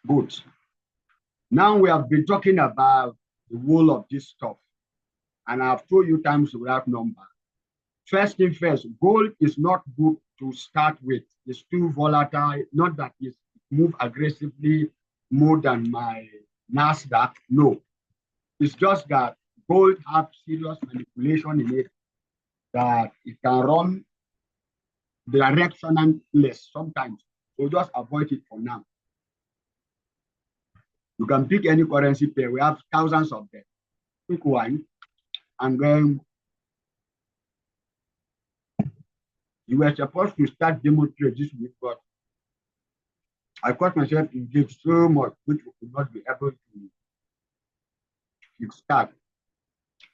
Good. Now we have been talking about the whole of this stuff, and I've told you times without number. First thing first, gold is not good to start with. It's too volatile. Not that it's move aggressively more than my Nasdaq. No, it's just that gold have serious manipulation in it that it can run directionless sometimes. So just avoid it for now. You can pick any currency pair. We have thousands of them. Pick one, and then you were supposed to start demo trade this week, but I caught myself engaged so much, which we could not be able to start.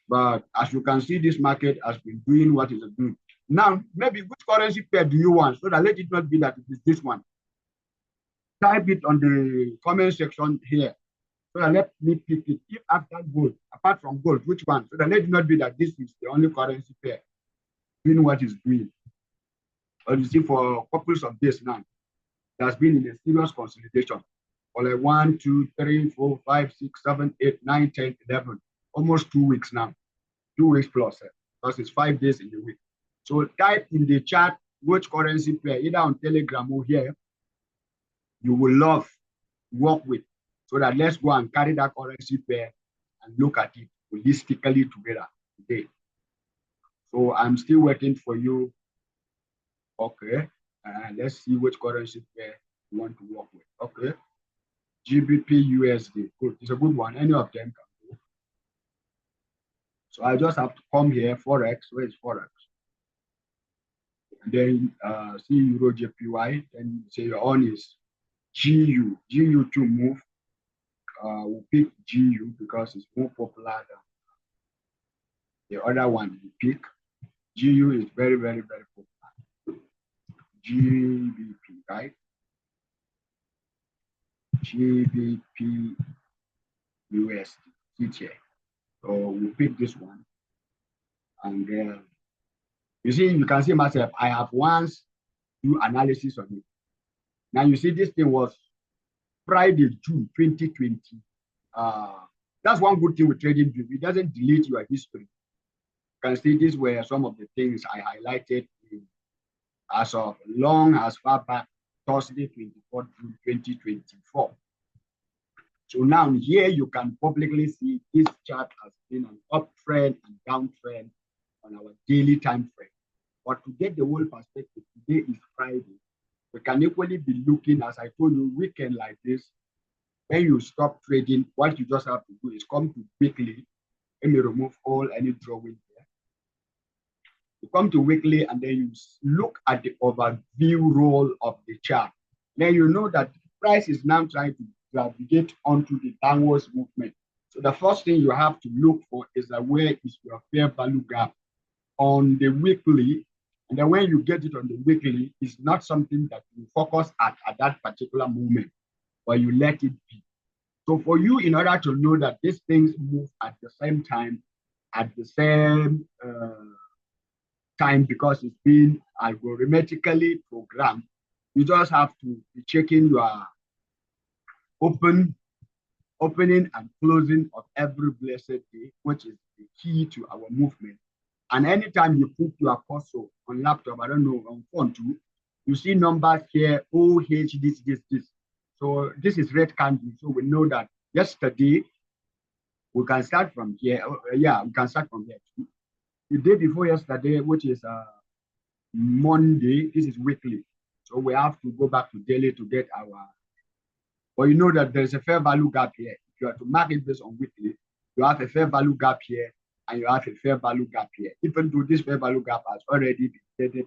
But as you can see, this market has been doing what it's doing. Now, maybe which currency pair do you want? So that let it not be that it is this one. Type it on the comment section here. So that let me pick it. If after gold, apart from gold, which one? So that let it not be that this is the only currency pair doing what it's doing. But you see, for couples of days now, it has been in a serious consolidation for like 1, 2, 3, 4, 5, 6, 7, 8, 9, 10, 11, almost 2 weeks now. 2 weeks plus, because it's 5 days in the week. So type in the chat which currency pair, either on Telegram or here, you will love work with. So that let's go and carry that currency pair and look at it holistically together today. So I'm still waiting for you. Okay. Let's see which currency pair you want to work with. Okay. GBP USD. Good. It's a good one. Any of them can go. So I just have to come here. Forex. Where is Forex? And then see Euro JPY. Then say your own is GU. GU to move. We'll pick GU because it's more popular than the other one we pick. GU is very, very, very popular. GBP, right? GBP USD. So we'll pick this one. And you see, you can see myself, I have once do analysis on it. Now you see this thing was Friday, June 2020. That's one good thing with trading view. It doesn't delete your history. You can see these were some of the things I highlighted as of long as far back Thursday, 24th June 2024. So now here you can publicly see this chart has been an uptrend and downtrend on our daily time frame. But to get the whole perspective, today is Friday. We can equally be looking, as I told you, weekend like this. When you stop trading, what you just have to do is come to weekly. Let me remove all any drawing here. You come to weekly and then you look at the overview roll of the chart. Then you know that the price is now trying to navigate onto the downwards movement. So the first thing you have to look for is where is your fair value gap on the weekly. And then when you get it on the weekly, it's not something that you focus at that particular moment, but you let it be. So for you, in order to know that these things move at the same time, at the same time, because it's been algorithmically programmed, you just have to be checking your opening and closing of every blessed day, which is the key to our movement. And anytime you put your cursor on laptop, I don't know, on phone too, you see numbers here, OH, this. So this is red candle. So we know that yesterday, we can start from here. Yeah, we can start from here too. The day before yesterday, which is Monday, this is weekly. So we have to go back to daily to get our, but you know that there's a fair value gap here. If you are to mark it based on weekly, you have a fair value gap here and you have a fair value gap here. Even though this fair value gap has already been stated,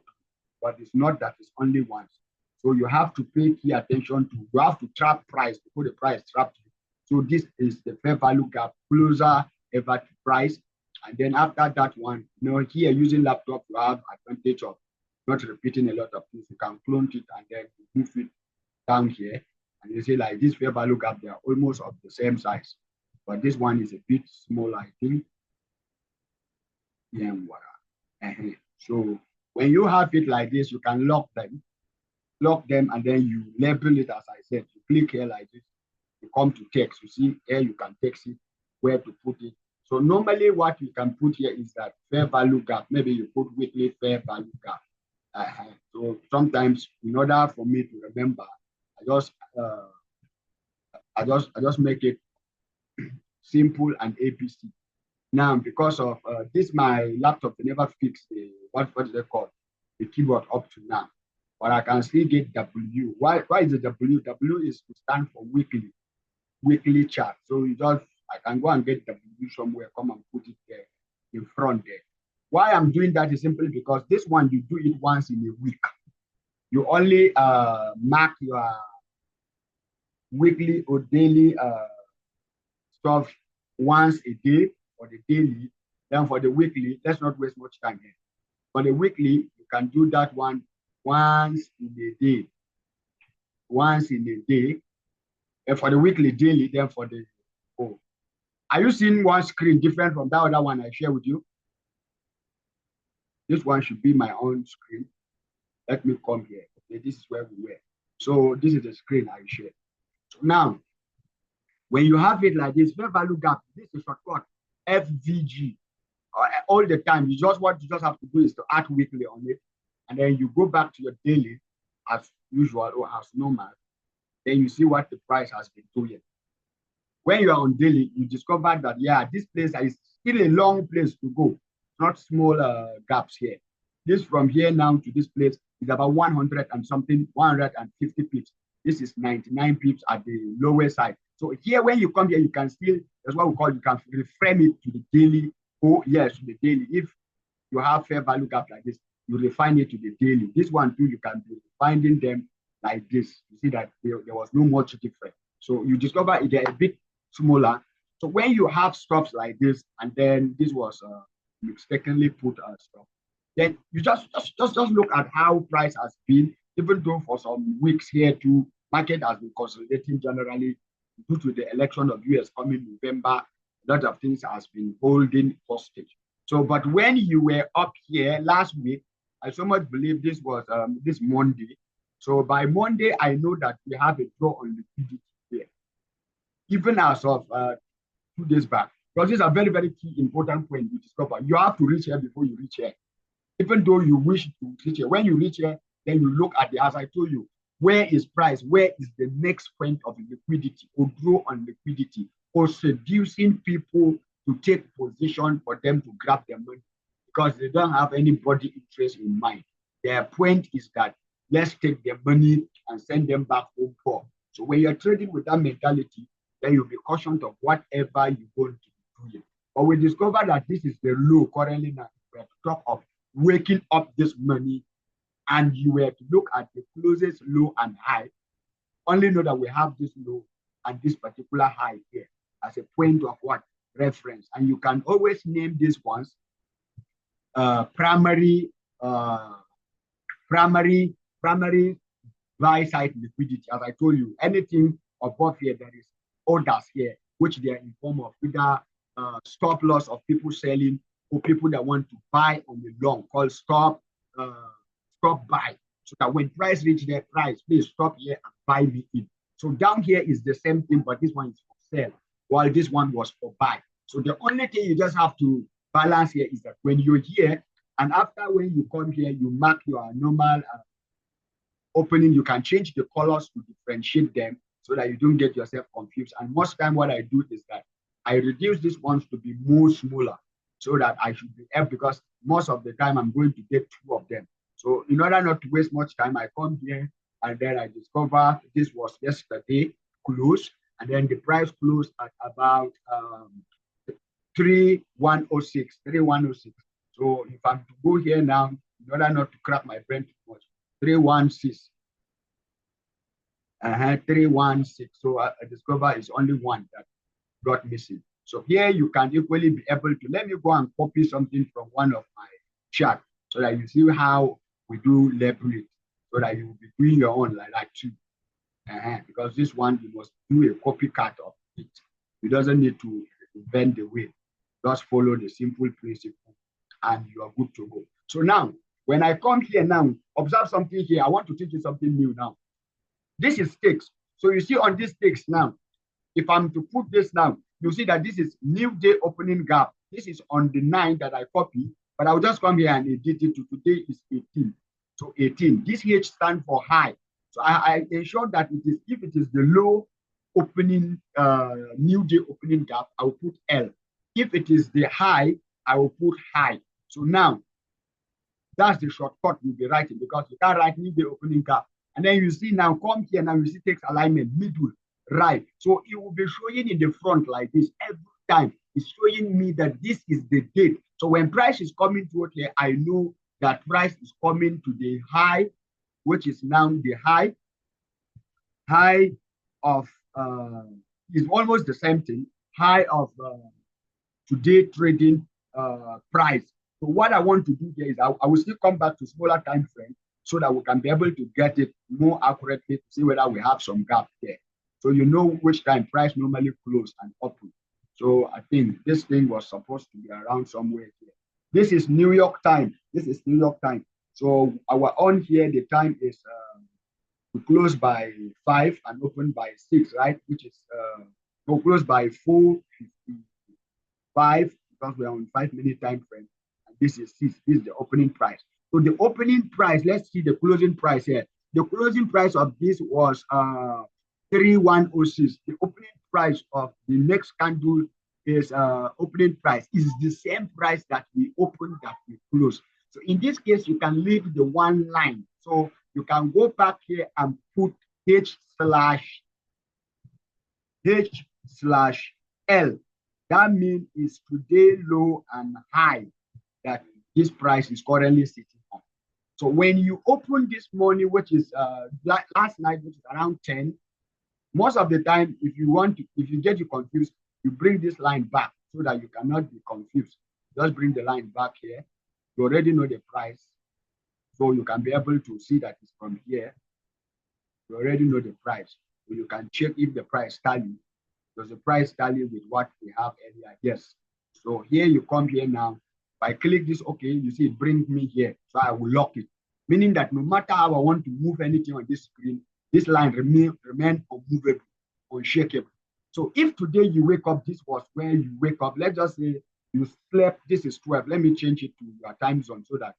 but it's not that it's only once. So you have to pay key attention to, you have to trap price before the price traps you. So this is the fair value gap closer ever to price. And then after that one, you know, here using laptop, you have advantage of not repeating a lot of things. You can clone it and then move it down here. And you see like this fair value gap, they are almost of the same size. But this one is a bit smaller, I think. Yeah, so when you have it like this, you can lock them, and then you label it as I said. You click here like this, you come to text, you see here you can text it, where to put it. So normally what you can put here is that fair value gap. Maybe you put weekly fair value gap. So sometimes in order for me to remember, I just make it simple and ABC. Now, because of this, my laptop never fixed the what is it called, the keyboard up to now, but I can still get W. Why is it W? W is to stand for weekly chart. So I can go and get W somewhere, come and put it there in front there. Why I'm doing that is simply because this one you do it once in a week. You only mark your weekly or daily stuff once a day for the daily. Then for the weekly, let's not waste much time here. For the weekly, you can do that one once in a day. Once in a day. And for the weekly, daily, then for the Are you seeing one screen different from that other one I share with you? This one should be my own screen. Let me come here. Okay, this is where we were. So this is the screen I share. So now, when you have it like this, fair value gap, this is shortcut FVG. All the time, what you just have to do is to add weekly on it, and then you go back to your daily as usual or as normal. Then you see what the price has been doing. When you are on daily, you discover that this place is still a long place to go, not small gaps here. This from here now to this place is about 100 and something, 150 pips. This is 99 pips at the lower side. So here, when you come here, you can still, that's what we call, you can reframe it to the daily. Oh, yes, to the daily. If you have fair value gap like this, you refine it to the daily. This one too, you can be finding them like this. You see that there was no much difference. So you discover they're a bit smaller. So when you have stops like this, and then this was mistakenly put as stop, then you just look at how price has been, even though for some weeks here too, market has been consolidating generally due to the election of US coming November. A lot of things has been holding hostage. So, but when you were up here last week, I so much believe this was this Monday. So by Monday, I know that we have a draw on liquidity here, even as of 2 days back. Because this is a very, very key important point you discover. You have to reach here before you reach here. Even though you wish to reach here, when you reach here, then you look at as I told you, where is price? Where is the next point of liquidity or draw on liquidity or seducing people to take position for them to grab their money because they don't have anybody interest in mind. Their point is that let's take their money and send them back home poor. So when you're trading with that mentality, then you'll be cautioned of whatever you're going to be doing. But we discover that this is the low currently now. We have to talk of waking up this money, and you were to look at the closest low and high, only know that we have this low and this particular high here as a point of what? Reference. And you can always name these ones primary buy side liquidity. As I told you, anything above here, there is orders here, which they are in form of either stop loss of people selling or people that want to buy on the long, called stop buy. So that when price reach their price, please stop here and buy me in. So down here is the same thing, but this one is for sale, while this one was for buy. So the only thing you just have to balance here is that when you're here, and after when you come here, you mark your normal opening, you can change the colors to differentiate them so that you don't get yourself confused. And most time what I do is that I reduce these ones to be more smaller so that I should be able, because most of the time I'm going to get 2 of them. So in order not to waste much time, I come here and then I discover this was yesterday close, and then the price closed at about 3106. So if I'm to go here now, in order not to crack my brain too much, 316. 316. So I discover it's only one that got missing. So here you can equally be able to, let me go and copy something from one of my charts so that you see how we do label it, so that you will be doing your own like that too. Because this one, you must do a copycat of it. It doesn't need to bend the wheel. Just follow the simple principle and you are good to go. So now, when I come here now, observe something here. I want to teach you something new now. This is stakes. So you see on these stakes now, if I'm to put this now, you see that this is new day opening gap. This is on the 9 that I copy, but I'll just come here and edit it to today is 18. So 18. This H stands for high. So I ensure that it is, if it is the low opening, new day opening gap, I will put L. If it is the high, I will put high. So now, that's the shortcut we'll be writing, because you can't write new day opening gap. And then you see now, come here, now you see takes alignment, middle, right. So it will be showing in the front like this every time. It's showing me that this is the date. So when price is coming to here, I know that price is coming to the high, which is now the high of, is almost the same thing, high of today trading price. So what I want to do here is I will still come back to smaller time frame so that we can be able to get it more accurately to see whether we have some gap there. So you know which time price normally close and open. So I think this thing was supposed to be around somewhere here. This is New York time. This is New York time. So our on here, the time is to close by 5 and open by 6, right? Which is to close by 4:55 because we're on 5-minute time frame. And this is 6. This is the opening price. So the opening price, let's see the closing price here. The closing price of this was 3106. The opening price of the next candle is opening price is the same price that we opened, that we close. So in this case, you can leave the one line. So you can go back here and put H/L. That means it's today low and high that this price is currently sitting on. So when you open this morning, which is last night, which is around 10, most of the time, if you get you confused, you bring this line back so that you cannot be confused. Just bring the line back here. You already know the price, so you can be able to see that it's from here. You already know the price, so you can check if the price tally. Does the price tally with what we have earlier? Yes. So here you come here now. If I click this, okay, you see it brings me here. So I will lock it, meaning that no matter how I want to move anything on this screen, this line remain unmovable, unshakable. So if today you wake up, this was where you wake up. Let's just say you slept. This is 12. Let me change it to your time zone so that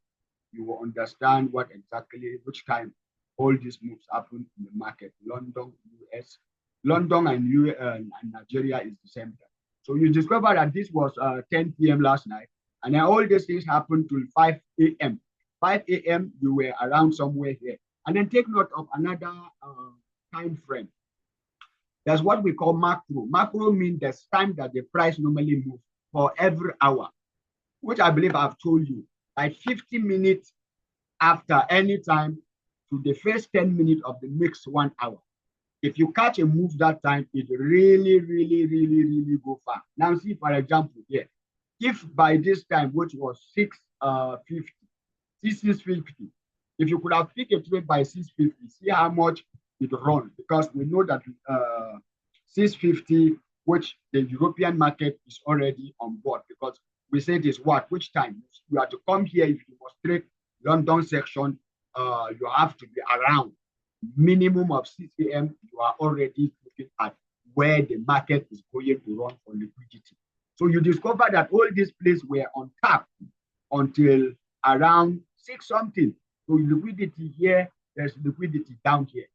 you will understand what exactly, which time all these moves happen in the market. London, US, London and Nigeria is the same time. So you discover that this was 10 p.m. last night, and then all these things happened till 5 a.m. 5 a.m. you were around somewhere here. And then take note of another time frame. That's what we call macro. Macro means the time that the price normally moves for every hour, which I believe I've told you, like 50 minutes after any time to the first 10 minutes of the next 1 hour. If you catch a move that time, it really go far. Now see, for example, here, if by this time, which was 6:50, if you could have picked a trade by 6:50, see how much it runs, because we know that 6:50, which the European market is already on board, because we said is what, which time you have to come here. If you must trade London section, you have to be around minimum of 6 a.m. You are already looking at where the market is going to run for liquidity. So you discover that all these places were on tap until around 6 something. So liquidity here, there's liquidity down here.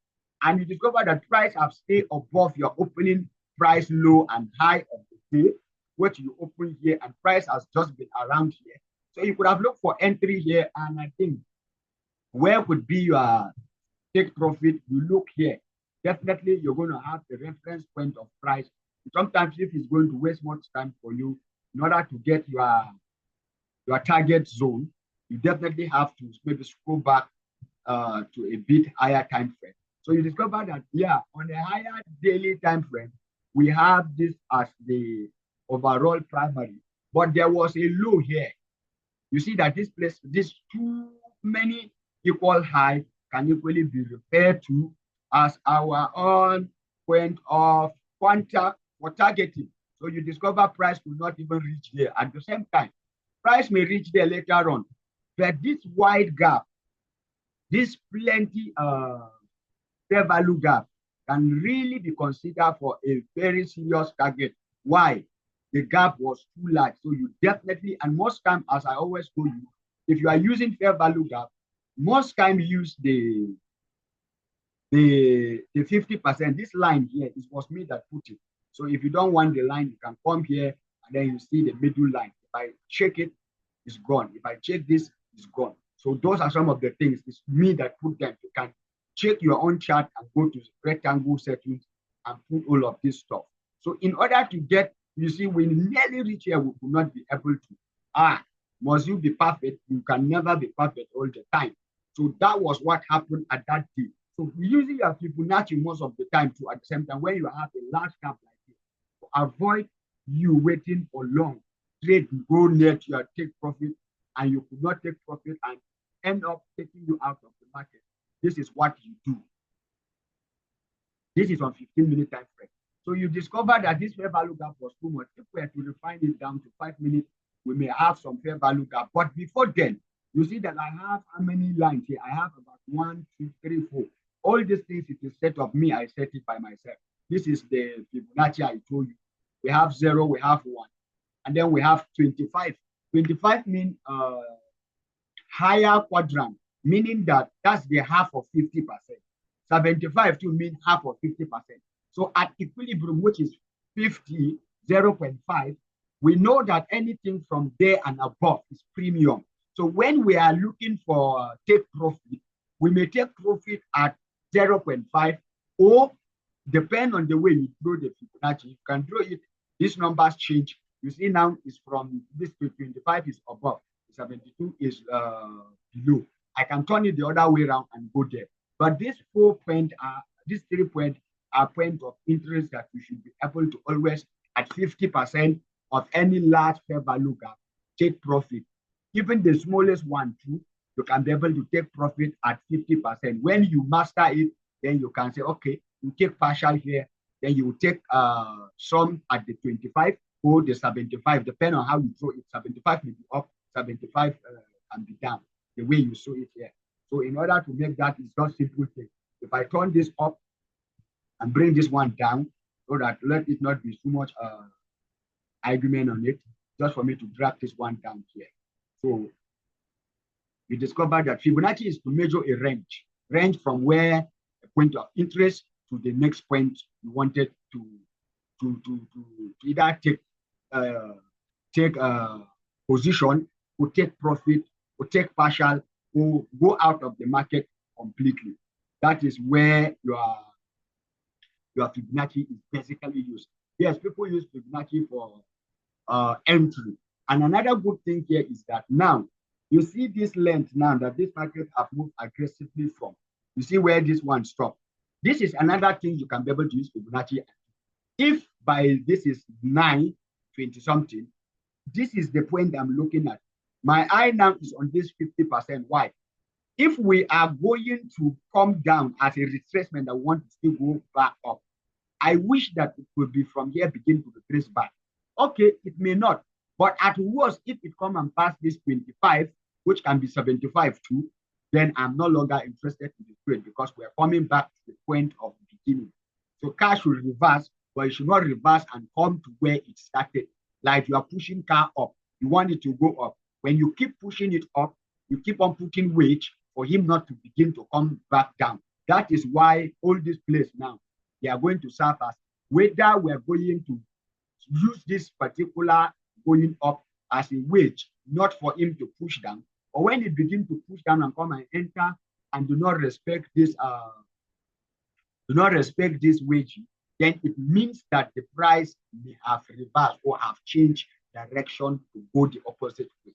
And you discover that price have stayed above your opening price low and high of the day, which you open here, and price has just been around here. So you could have looked for entry here, and I think where could be your take profit? You look here. Definitely you're going to have the reference point of price. Sometimes if it's going to waste much time for you, in order to get your target zone, you definitely have to maybe scroll back to a bit higher time frame. So you discover that, yeah, on a higher daily time frame, we have this as the overall primary, but there was a low here. You see that this place, these too many equal high can equally be referred to as our own point of contact for targeting. So you discover price will not even reach there. At the same time, price may reach there later on, but this wide gap, this plenty fair value gap can really be considered for a very serious target. Why? The gap was too large. So you definitely, and most time, as I always told you, if you are using fair value gap, most time use the 50%. This line here, it was me that put it. So if you don't want the line, you can come here and then you see the middle line. If I check it, it's gone. If I check this, it's gone. So those are some of the things. It's me that put them. You can check your own chart and go to rectangle settings and put all of this stuff. So in order to get, you see, we nearly reach here, we could not be able to. Must you be perfect? You can never be perfect all the time. So that was what happened at that day. So using your Fibonacci most of the time too, at the same time, when you have a large gap like this, to avoid you waiting for long, trade go near to your take profit, and you could not take profit and end up taking you out of the market. This is what you do. This is on 15-minute time frame. So you discover that this fair value gap was too much. If we are to refine it down to 5 minutes, we may have some fair value gap. But before then, you see that I have how many lines here? I have about 1, 2, 3, 4. All these things, it is set of me. I set it by myself. This is the Fibonacci I told you. We have 0, we have 1. And then we have 25. 25 means higher quadrant, meaning that that's the half of 50%. 75 to mean half of 50%. So at equilibrium, which is 50, 0.5, we know that anything from there and above is premium. So when we are looking for take profit, we may take profit at 0.5, or depend on the way you draw the Fibonacci. You can draw it. These numbers change. You see now is from this 25 is above, 72 is below. I can turn it the other way around and go there. But these 4 points are, these 3 points are point of interest that you should be able to always, at 50% of any large fair value gap, take profit. Even the smallest one too, you can be able to take profit at 50%. When you master it, then you can say, okay, you take partial here, then you take some at the 25 or the 75, depending on how you throw it. 75 will be up, 75 can be down, the way you saw it here. So in order to make that, it's not simple thing. If I turn this up and bring this one down, so that let it not be too much argument on it, just for me to drag this one down here. So we discovered that Fibonacci is to measure a range from where a point of interest to the next point you wanted to either take position, or take profit, or take partial, or go out of the market completely. That is where your Fibonacci is basically used. Yes, people use Fibonacci for entry. And another good thing here is that now you see this length now that this market have moved aggressively from. You see where this one stopped. This is another thing you can be able to use Fibonacci. If by this is 9:20 something, this is the point I'm looking at. My eye now is on this 50%. Why? If we are going to come down as a retracement that want to still go back up, I wish that it would be from here begin to retrace back. Okay, it may not. But at worst, if it come and pass this 25, which can be 75 too, then I'm no longer interested in the trade because we're coming back to the point of the beginning. So cash will reverse, but it should not reverse and come to where it started. Like you are pushing car up, you want it to go up. When you keep pushing it up, you keep on putting weight for him not to begin to come back down. That is why all this place now, they are going to serve us. Whether we are going to use this particular going up as a wage, not for him to push down, or when it begins to push down and come and enter and do not respect this wage, then it means that the price may have reversed or have changed direction to go the opposite way.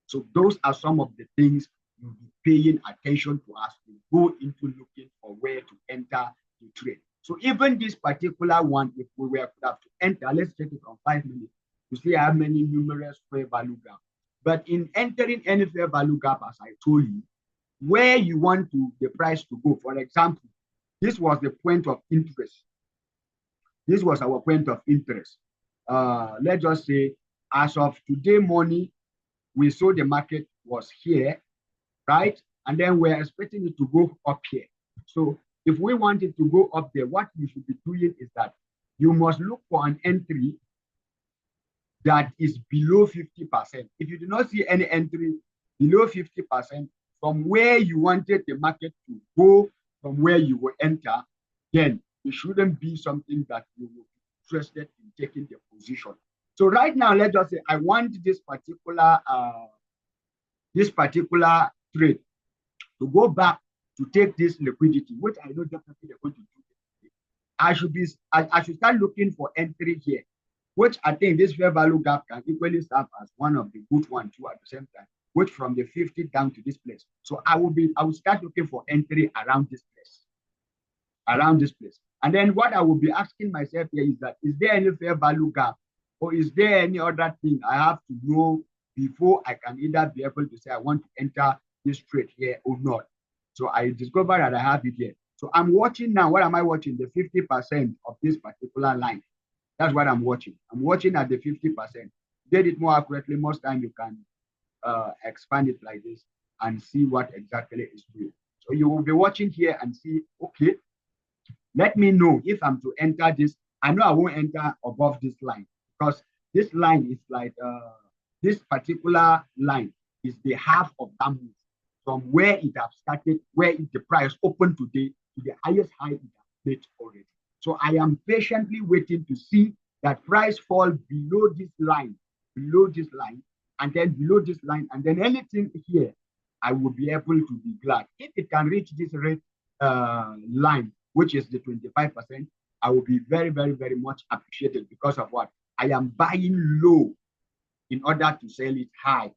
So those are some of the things you'll be paying attention to as we go into looking for where to enter the trade. So even this particular one, if we were to have to enter, let's take it on 5 minutes to see how many numerous fair value gap. But in entering any fair value gap, as I told you, where you want the price to go. For example, this was the point of interest. This was our point of interest. Let's just say, as of today morning, we saw the market was here, right? And then we're expecting it to go up here. So if we want it to go up there, what you should be doing is that you must look for an entry that is below 50%. If you do not see any entry below 50% from where you wanted the market to go, from where you will enter, then it shouldn't be something that you will be interested in taking the position. So right now, let's just say I want this particular trade to go back to take this liquidity, which I know definitely they're going to do. I should start looking for entry here, which I think this fair value gap can equally serve as one of the good one too at the same time, which from the 50 down to this place. So I will start looking for entry around this place. And then what I will be asking myself here is that, is there any fair value gap, or is there any other thing I have to know before I can either be able to say I want to enter this trade here or not? So I discovered that I have it here. So I'm watching now. What am I watching? The 50% of this particular line. That's what I'm watching. I'm watching at the 50%. Get it more accurately. Most time you can expand it like this and see what exactly is doing. So you will be watching here and see, okay, let me know if I'm to enter this. I know I won't enter above this line, because this line is like, this particular line is the half of that move from where it has started, where the price opened today to the highest high it has made already. So I am patiently waiting to see that price fall below this line, and then below this line, and then anything here, I will be able to be glad. If it can reach this rate line, which is the 25%, I will be very, very, very much appreciated, because of what? I am buying low in order to sell it high.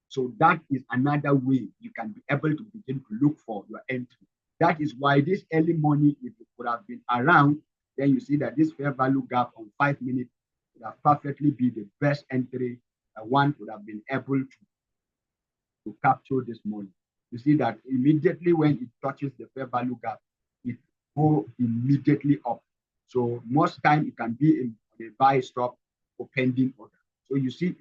So that is another way you can be able to begin to look for your entry. That is why this early money, if it could have been around, then you see that this fair value gap on 5 minutes would have perfectly be the best entry that one could have been able to capture this money. You see that immediately when it touches the fair value gap, it go immediately up. So most time it can be in a buy stop or pending order. So you see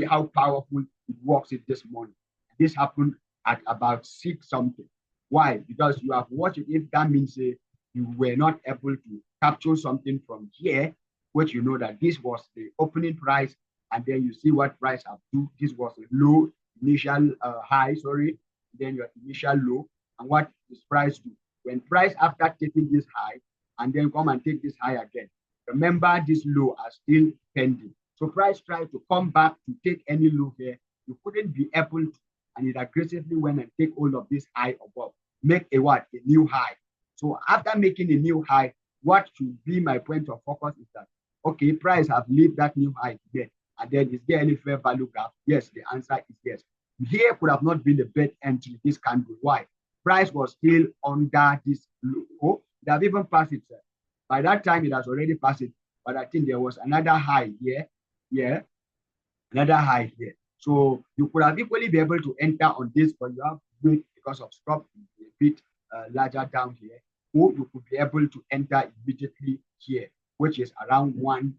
how powerful it works in this morning. This happened at about 6 something. Why? Because you have watched it. If that means you were not able to capture something from here, which you know that this was the opening price, and then you see what price have do. This was a low initial high, sorry, then your initial low, and what this price do? When price after taking this high and then come and take this high again, remember this low are still pending. So price tried to come back to take any low here. You couldn't be able to, and it aggressively went and take all of this high above. Make a what? A new high. So after making a new high, what should be my point of focus is that, okay, price have leave that new high again. And then is there any fair value gap? Yes, the answer is yes. Here could have not been the best entry, this candle. Why? Price was still under this low. It have even passed it. By that time, it has already passed it. But I think there was another high here, another high here. So you could have equally be able to enter on this, but you have to wait because of stop a bit larger down here. Or you could be able to enter immediately here, which is around 1:30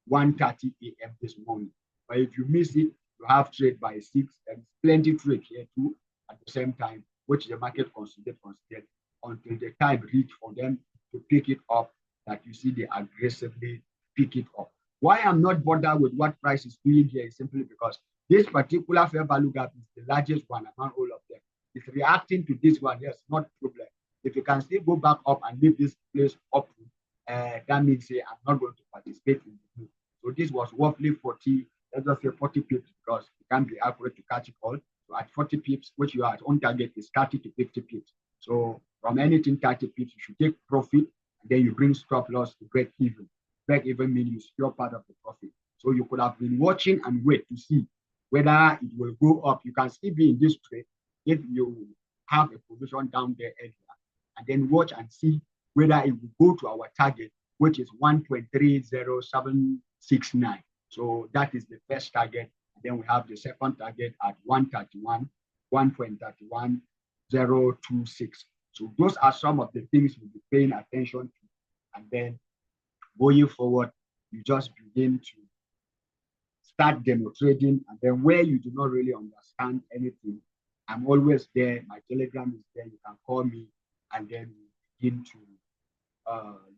a.m. this morning. But if you miss it, you have trade by 6, and plenty trade here too at the same time, which the market considered until the time reach for them to pick it up, that you see they aggressively pick it up. Why I'm not bothered with what price is doing here is simply because this particular fair value gap is the largest one among all of them. It's reacting to this one, yes, not a problem. If you can still go back up and leave this place up, that means I'm not going to participate in the move. So this was roughly 40, let's just say 40 pips, because it can't be accurate to catch it all. So at 40 pips, which you are on target is 30 to 50 pips. So from anything 30 pips, you should take profit, and then you bring stop loss to break even. Break even means you secure part of the profit. So you could have been watching and wait to see whether it will go up. You can still be in this trade if you have a position down there earlier, and then watch and see whether it will go to our target, which is 1.30769. So that is the first target. And then we have the second target at 131, 1.31026. So those are some of the things we'll be paying attention to. And then going forward, you just begin to start demo trading. And then where you do not really understand anything, I'm always there. My Telegram is there. You can call me and then we begin to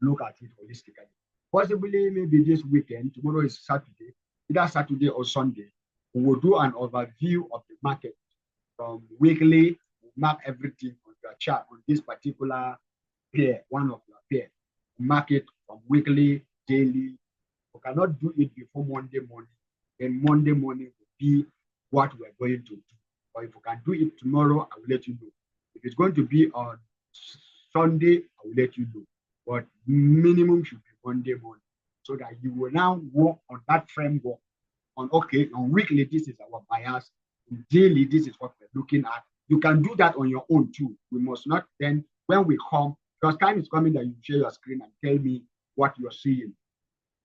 look at it holistically. Possibly, maybe this weekend, tomorrow is Saturday, either Saturday or Sunday, we will do an overview of the market from weekly, mark everything on your chart on this particular pair, one of your pair. Mark it from weekly, daily. We cannot do it before Monday morning. Then Monday morning will be what we're going to do. Or if we can do it tomorrow, I will let you know. If it's going to be on Sunday, I will let you know. But minimum should be Monday morning, so that you will now work on that framework. On okay, on weekly, this is our bias. Daily, this is what we're looking at. You can do that on your own too. We must not then, when we come, because time is coming that you share your screen and tell me what you're seeing.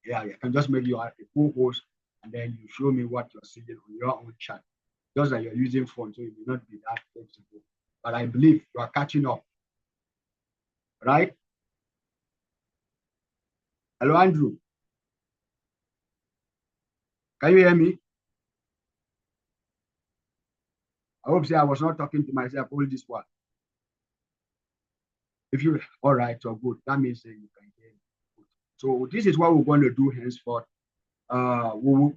Yeah, you can just make you a co-host and then you show me what you're seeing on your own chat. Just that you're using phone, so it may not be that flexible. But I believe you are catching up. Right? Hello, Andrew. Can you hear me? I hope I was not talking to myself all this while. If you all right, so good. That means you can hear me. So this is what we're going to do henceforth. We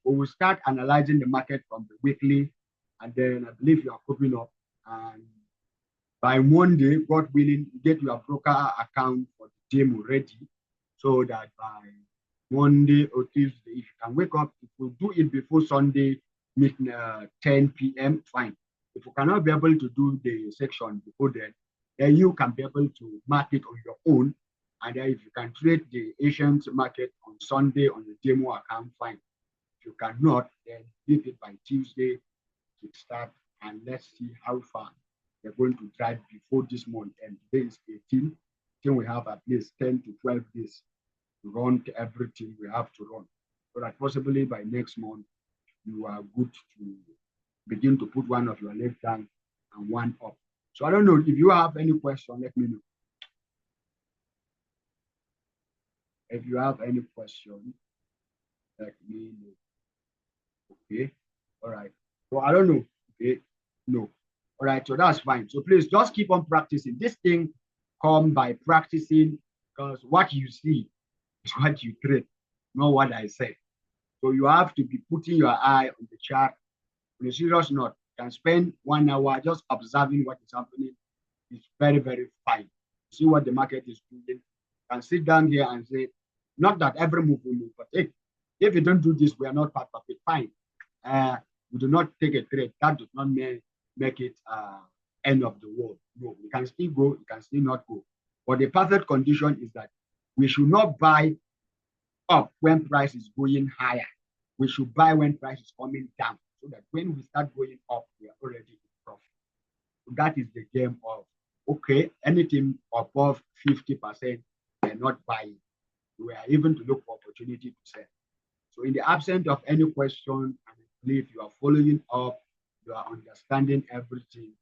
will start analyzing the market from the weekly, and then I believe you are coping up. And by Monday, God willing, you get your broker account for the demo ready, so that by Monday or Tuesday, if you can wake up, if we do it before Sunday, 10 p.m., fine. If you cannot be able to do the section before then you can be able to mark it on your own. And then if you can trade the Asian market on Sunday on the demo account, fine. If you cannot, then leave it by Tuesday to start, and let's see how far we're going to drive before this month. And today is 18. Then we have at least 10 to 12 days to run everything we have to run, so that possibly by next month you are good to begin to put one of your left down and one up. So I don't know if you have any question, let me know. If you have any question, let me know. Okay. All right. So I don't know. Okay. No. All right. So that's fine. So please just keep on practicing. This thing come by practicing, because what you see is what you trade, not what I say. So you have to be putting your eye on the chart. On a serious note, you can spend 1 hour just observing what is happening. It's very, very fine. See what the market is doing. You can sit down here and say, not that every move will move, but hey, if you don't do this, we are not part of it. Fine. We do not take a trade. That does not make it end of the world. No, we can still go, you can still not go. But the perfect condition is that we should not buy up when price is going higher. We should buy when price is coming down, so that when we start going up, we are already in profit. So that is the game of, okay, anything above 50%, we are not buying. We are even to look for opportunity to sell. So in the absence of any question, I believe you are following up, you are understanding everything.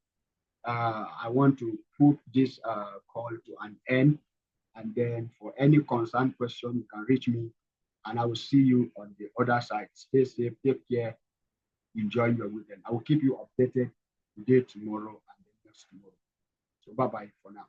I want to put this call to an end. And then for any concern question, you can reach me, and I will see you on the other side. Stay safe, take care, enjoy your weekend. I will keep you updated today, tomorrow, and the next tomorrow. So bye-bye for now.